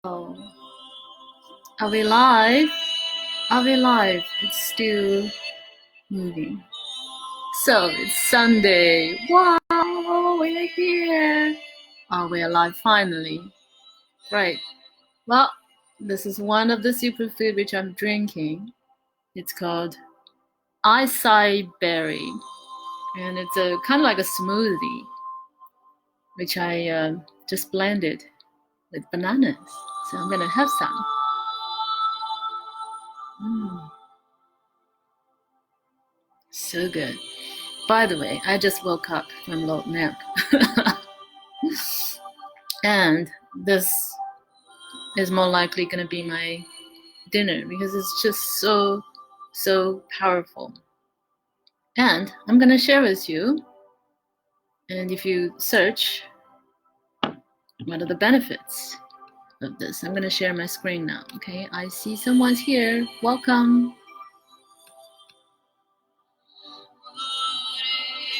Oh, are we live? Are we live? It's still moving. So it's Sunday. Wow, we're here. Oh, we're live finally. Right. Well, this is one of the superfood which I'm drinking. It's called Acai berry, and it's a kind of like a smoothie, which I just blended with bananas. So I'm gonna have some. So good. By the way, I just woke up from a little nap. And this is more likely going to be my dinner because it's just so powerful. And I'm going to share with you. And if you search, what are the benefits of this? I'm going to share my screen now. Okay, I see someone's here. Welcome.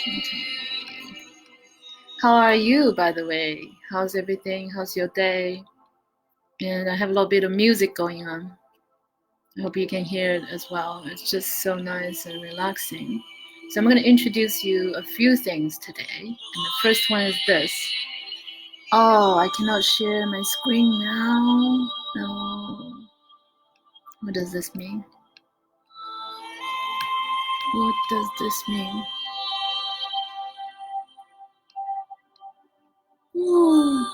Okay. How are you, by the way? How's everything? How's your day? And I have a little bit of music going on. I hope you can hear it as well. It's just so nice and relaxing. So I'm going to introduce you a few things today. And the first one is this. Oh, I cannot share my screen now. No. What does this mean? What does this mean? Ooh.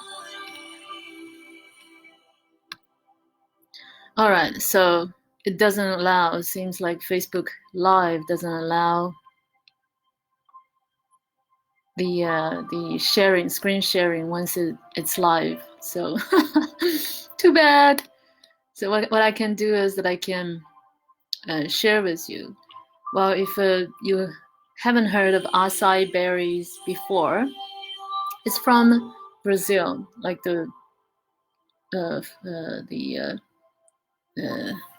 All right, so it doesn't allow, it seems like Facebook Live doesn't allow the sharing, screen sharing once it's live. So too bad. So what I can do is that I can share with you. Well, if you haven't heard of acai berries before, it's from Brazil, like the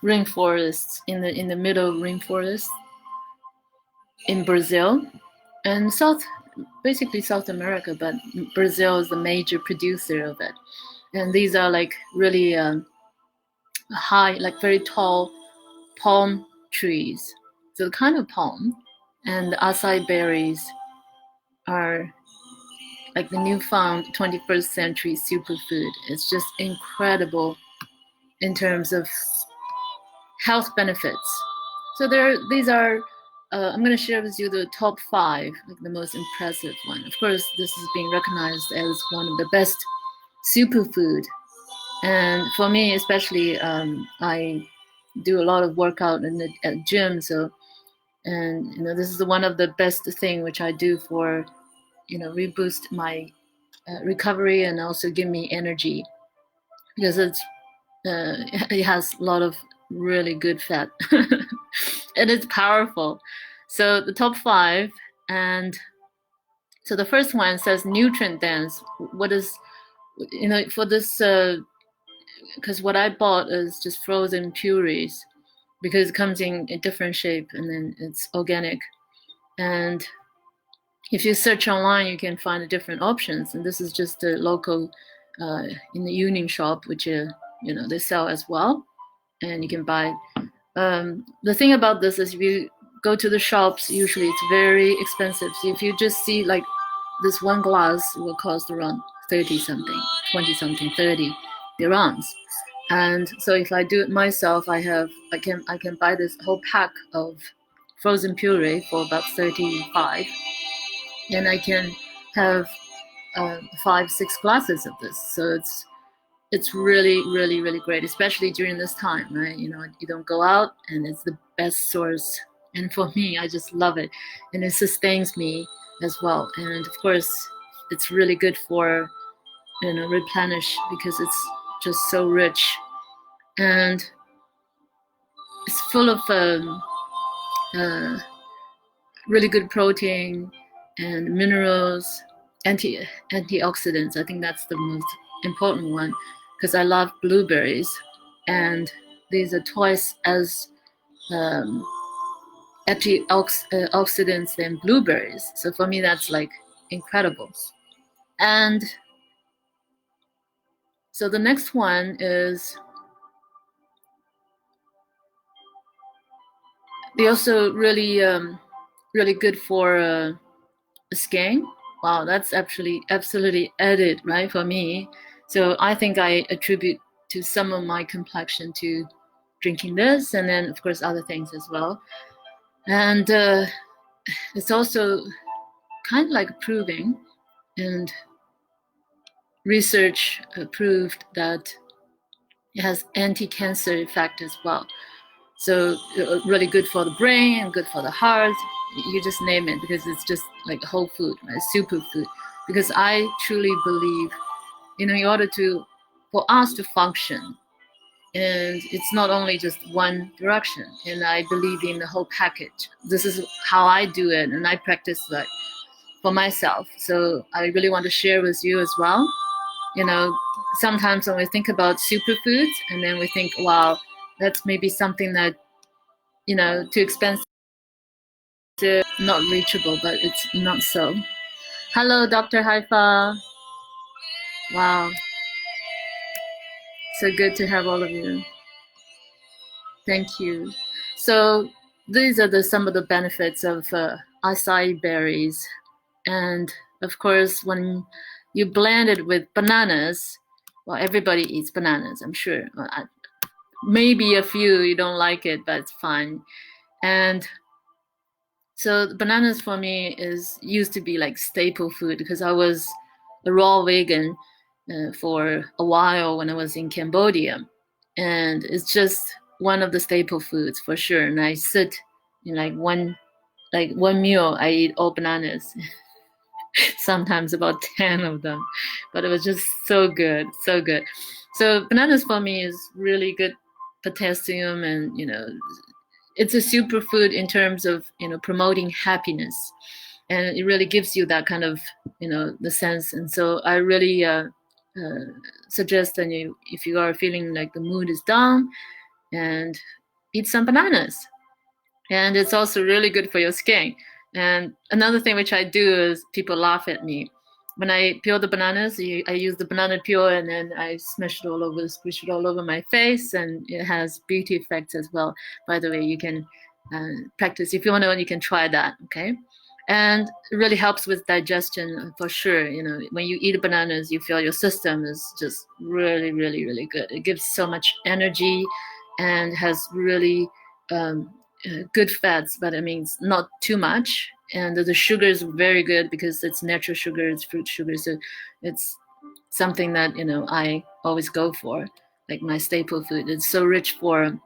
rainforests in the middle rainforest in Brazil and basically South America, but Brazil is the major producer of it. And these are like really high, like very tall palm trees. So the kind of palm, and the acai berries are like the newfound 21st century superfood. It's just incredible in terms of health benefits. So these are. I'm going to share with you the top 5, like the most impressive one. Of course, this is being recognized as one of the best superfood. And for me, especially, I do a lot of workout in the gym. So, and this is one of the best thing which I do for, reboost my recovery and also give me energy because it has a lot of really good fat and it's powerful. So the top 5, and so the first one says nutrient dense. What is, for this, because what I bought is just frozen purees because it comes in a different shape and then it's organic. And if you search online, you can find different options. And this is just a local in the union shop, which they sell as well, and you can buy. The thing about this is if you go to the shops, usually it's very expensive. So if you just see like this one glass will cost around 30 something, 20 something, 30 dirhams. And so if I do it myself, I can buy this whole pack of frozen puree for about 35, and I can have 5-6 glasses of this. So it's really, really, really great, especially during this time, right? You don't go out, and it's the best source. And for me, I just love it, and it sustains me as well. And of course, it's really good for replenish because it's just so rich, and it's full of really good protein and minerals, antioxidants. I think that's the most important one because I love blueberries, and these are twice as antioxidants than blueberries. So for me, that's like incredible. And So the next one is they also really really good for skin. Wow, that's actually absolutely added, right, for me. So I think I attribute to some of my complexion to drinking this, and then of course other things as well. And it's also kind of like proving, and research proved that it has anti-cancer effect as well. So really good for the brain and good for the heart. You just name it, because it's just like whole food, right? Superfood. Because I truly believe, in order for us to function, and it's not only just one direction. And I believe in the whole package. This is how I do it, and I practice that for myself. So I really want to share with you as well. Sometimes when we think about superfoods, and then we think, wow, that's maybe something that too expensive, not reachable, but it's not so. Hello, Dr. Haifa. Wow, so good to have all of you. Thank you. So these are some of the benefits of acai berries. And of course, when you blend it with bananas, well, everybody eats bananas, I'm sure. Well, maybe a few you don't like it, but it's fine. And so bananas for me used to be like staple food, because I was a raw vegan for a while when I was in Cambodia, and it's just one of the staple foods for sure. And I sit in one meal, I eat all bananas, sometimes about 10 of them, but it was just so good, so good. So bananas for me is really good potassium, and it's a superfood in terms of promoting happiness, and it really gives you that kind of the sense. And so I really suggest that if you are feeling like the mood is down, and eat some bananas. And it's also really good for your skin. And another thing which I do is, people laugh at me when I peel the bananas. I use the banana peel, and then I smash it all over, squish it all over my face, and it has beauty effects as well. By the way, you can practice if you want to. You can try that, okay? And it really helps with digestion for sure. When you eat bananas, you feel your system is just really, really, really good. It gives so much energy, and has really good fats, but it means not too much. And the sugar is very good, because it's natural sugar, it's fruit sugar. So it's something that I always go for, like my staple food. It's so rich for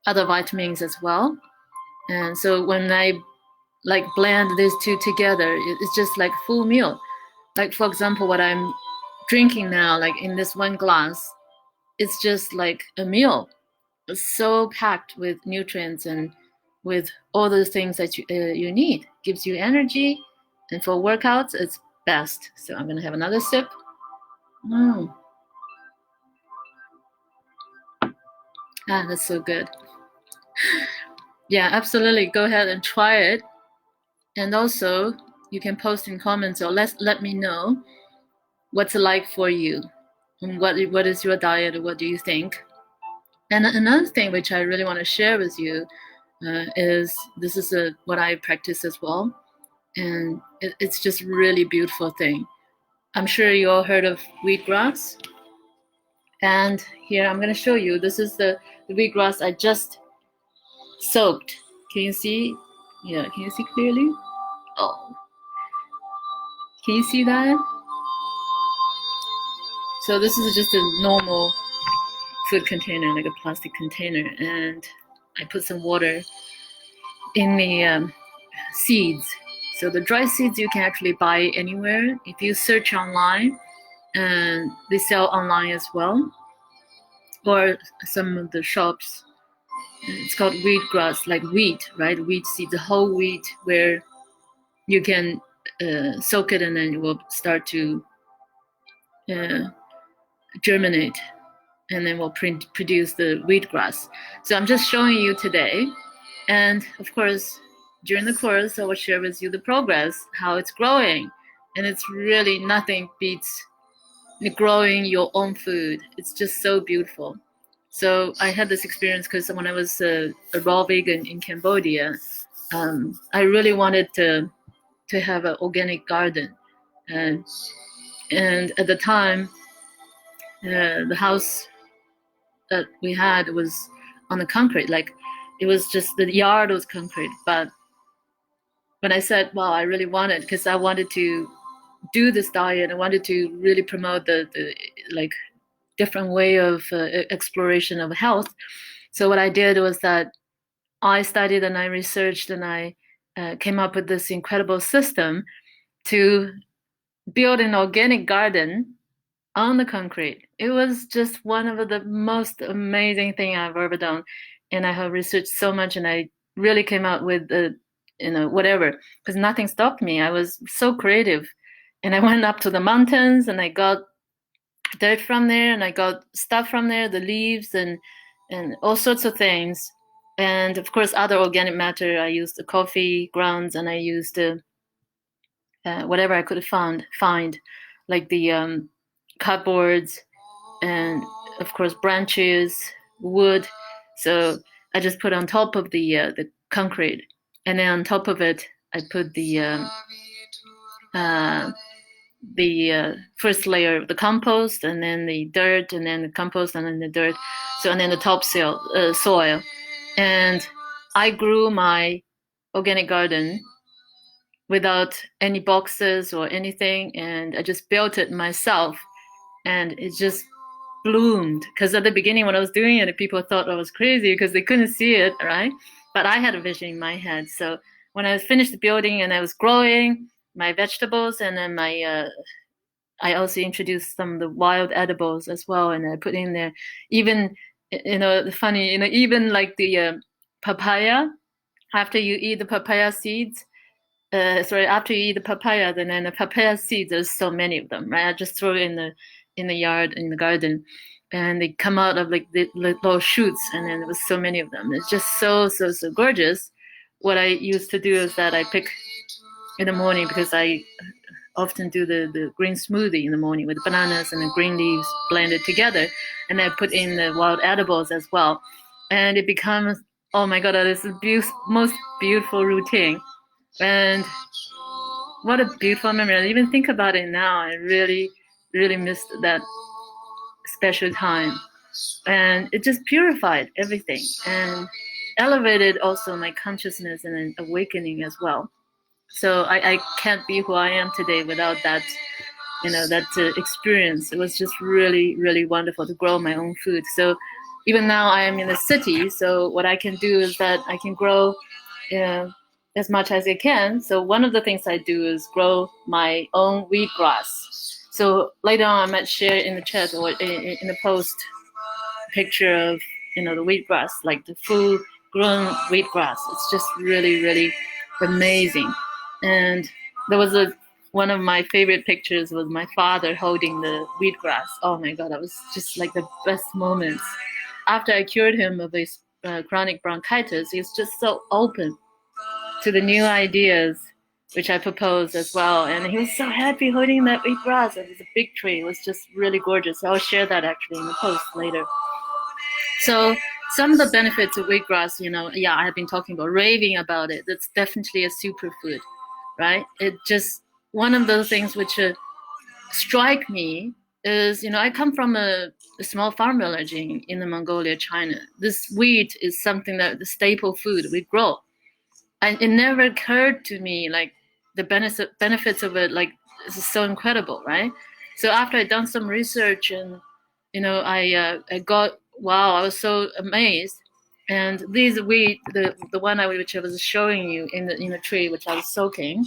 other vitamins as well. And so when I blend these two together, it's just like full meal. Like, for example, what I'm drinking now, like in this one glass, it's just like a meal. It's so packed with nutrients and with all the things that you need. Gives you energy, and for workouts, it's best. So I'm gonna have another sip. That's so good. Yeah, absolutely. Go ahead and try it. And also, you can post in comments, or let me know what's it like for you, and what is your diet, or what do you think. And another thing which I really want to share with you is, this is what I practice as well, and it's just really beautiful thing. I'm sure you all heard of wheatgrass, and here I'm going to show you. This is the wheatgrass I just soaked. Can you see? Yeah, can you see clearly? Oh, can you see that? So this is just a normal food container, like a plastic container, and I put some water in the seeds. So the dry seeds you can actually buy anywhere. If you search online, and they sell online as well, or some of the shops. It's called wheatgrass, like wheat, right? Wheat seed, the whole wheat, where you can soak it, and then it will start to germinate, and then will produce the wheatgrass. So I'm just showing you today, and of course, during the course, I will share with you the progress, how it's growing, and it's really nothing beats growing your own food. It's just so beautiful. So I had this experience because when I was a raw vegan in Cambodia, I really wanted to have an organic garden, and at the time, the house that we had was on the concrete. Like it was just the yard was concrete. But when I said, "Well, I really wanted," because I wanted to do this diet, I wanted to really promote the like different way of exploration of health. So what I did was that I studied and I researched and I came up with this incredible system to build an organic garden on the concrete. It was just one of the most amazing thing I've ever done, and I have researched so much, and I really came out with whatever, because nothing stopped me. I was so creative, and I went up to the mountains and I got dirt from there and I got stuff from there, the leaves and all sorts of things. And of course, other organic matter. I used the coffee grounds and I used whatever I could find, like the cardboards and of course branches, wood. So I just put on top of the concrete, and then on top of it, I put the first layer of the compost, and then the dirt, and then the compost, and then the dirt. So and then the topsoil, soil, and I grew my organic garden without any boxes or anything, and I just built it myself, and it just bloomed. Because at the beginning when I was doing it, people thought I was crazy because they couldn't see it, right? But I had a vision in my head. So when I finished the building and I was growing my vegetables, and then I also introduced some of the wild edibles as well, and I put in there even funny, even like the papaya. After you eat the papaya seeds, after you eat the papaya, then the papaya seeds, there's so many of them, right? I just throw it in the yard, in the garden, and they come out of like the little shoots, and then there was so many of them. It's just so gorgeous. What I used to do is that I pick in the morning, because I often do the green smoothie in the morning with bananas and the green leaves blended together, and I put in the wild edibles as well, and it becomes, oh my god, this is most beautiful routine. And what a beautiful memory. I even think about it now. I really missed that special time, and it just purified everything and elevated also my consciousness and an awakening as well. So I can't be who I am today without that, experience. It was just really wonderful to grow my own food. So even now I am in the city, so what I can do is that I can grow as much as I can. So one of the things I do is grow my own wheatgrass. So later on I might share in the chat or in the post picture of the wheatgrass, like the full grown wheatgrass. It's just really amazing. And there was one of my favorite pictures was my father holding the wheatgrass. Oh my god, that was just like the best moments. After I cured him of his chronic bronchitis, he was just so open to the new ideas which I proposed as well, and he was so happy holding that wheatgrass. It was a big tree. It was just really gorgeous. I'll share that actually in the post later. So some of the benefits of wheatgrass, I have been talking about, raving about it. That's definitely a superfood, right? It just, one of those things which strike me is, I come from a small farm village in Inner Mongolia, China. This wheat is something that the staple food we grow. And it never occurred to me, like, the benefits of it, like, this is so incredible, right? So after I'd done some research and, I got, wow, I was so amazed. And these wheat, the one which I was showing you in the tree, which I was soaking,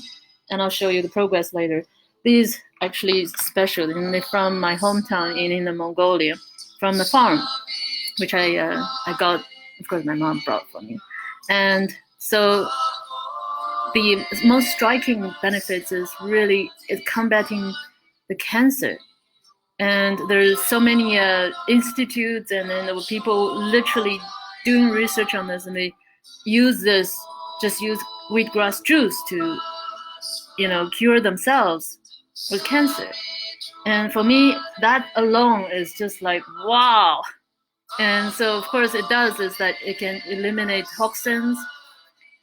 and I'll show you the progress later. These actually special, and they're from my hometown in Inner Mongolia, from the farm, which I got, of course, my mom brought for me. And so the most striking benefits is really combating the cancer. And there's so many institutes, and then there were people literally doing research on this, and they use wheatgrass juice to, cure themselves with cancer. And for me, that alone is just like, wow. And so, of course, it does is that it can eliminate toxins.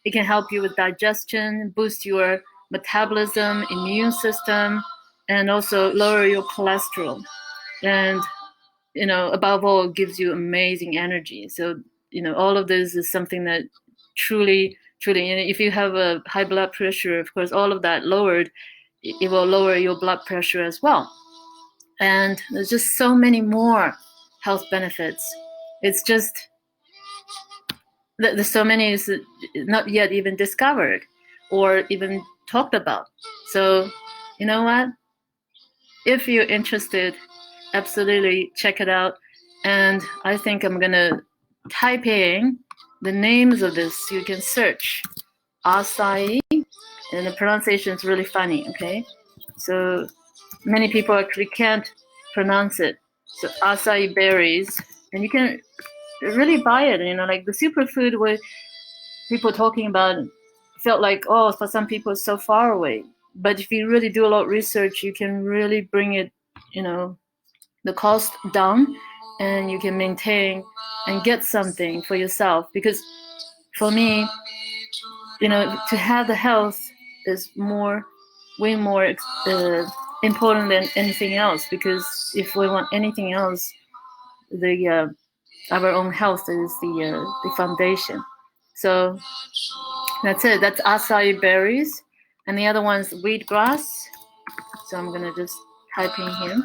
It can help you with digestion, boost your metabolism, immune system, and also lower your cholesterol. And, above all, it gives you amazing energy. So, all of this is something that truly, if you have a high blood pressure, of course, all of that lowered, it will lower your blood pressure as well. And there's just so many more health benefits. It's just there's so many is not yet even discovered or even talked about. So you know what? If you're interested, absolutely check it out. And I think I'm gonna type in the names of this. You can search acai, and the pronunciation is really funny. Okay, so many people actually can't pronounce it. So acai berries, and you can really buy it. Like the superfood where people talking about felt like, oh, for some people it's so far away. But if you really do a lot of research, you can really bring it, the cost down, and you can maintain and get something for yourself. Because for me, to have the health is way more important than anything else. Because if we want anything else, our own health is the foundation. So that's it. That's acai berries, and the other one's wheatgrass. So I'm gonna just type in here.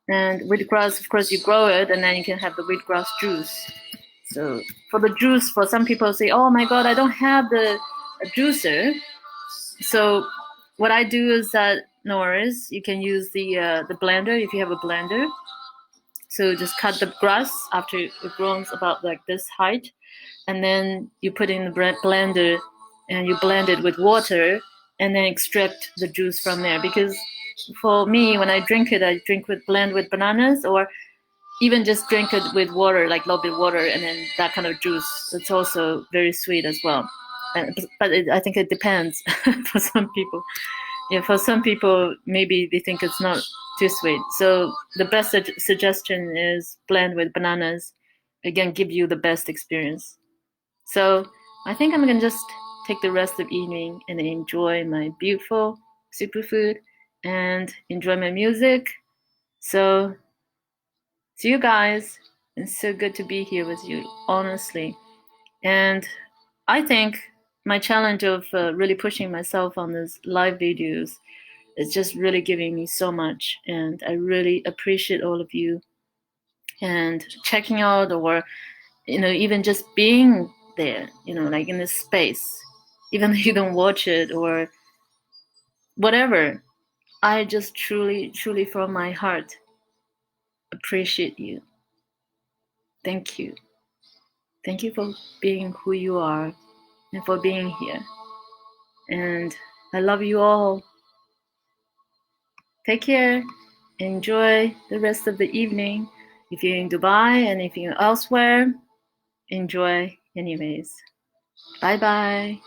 And wheatgrass, of course, you grow it, and then you can have the wheatgrass juice. So for the juice, for some people say, "Oh my God, I don't have the juicer." So what I do is that, no worries, you can use the blender if you have a blender. So just cut the grass after it grows about like this height, and then you put in the blender, and you blend it with water, and then extract the juice from there. Because for me, when I drink it, I blend with bananas, or even just drink it with water, like a little bit of water, and then that kind of juice. It's also very sweet as well. But I think it depends for some people. Yeah, for some people, maybe they think it's not too sweet. So the best suggestion is blend with bananas. Again, give you the best experience. So I think I'm gonna just take the rest of the evening and enjoy my beautiful superfood and enjoy my music. So see you guys. It's so good to be here with you, honestly. And I think my challenge of really pushing myself on these live videos is just really giving me so much. And I really appreciate all of you and checking out, or even just being there, like in this space, even though you don't watch it or whatever. I just truly from my heart appreciate you. Thank you for being who you are and for being here. And I love you all. Take care. Enjoy the rest of the evening. If you're in Dubai and if you're elsewhere, enjoy anyways. Bye bye.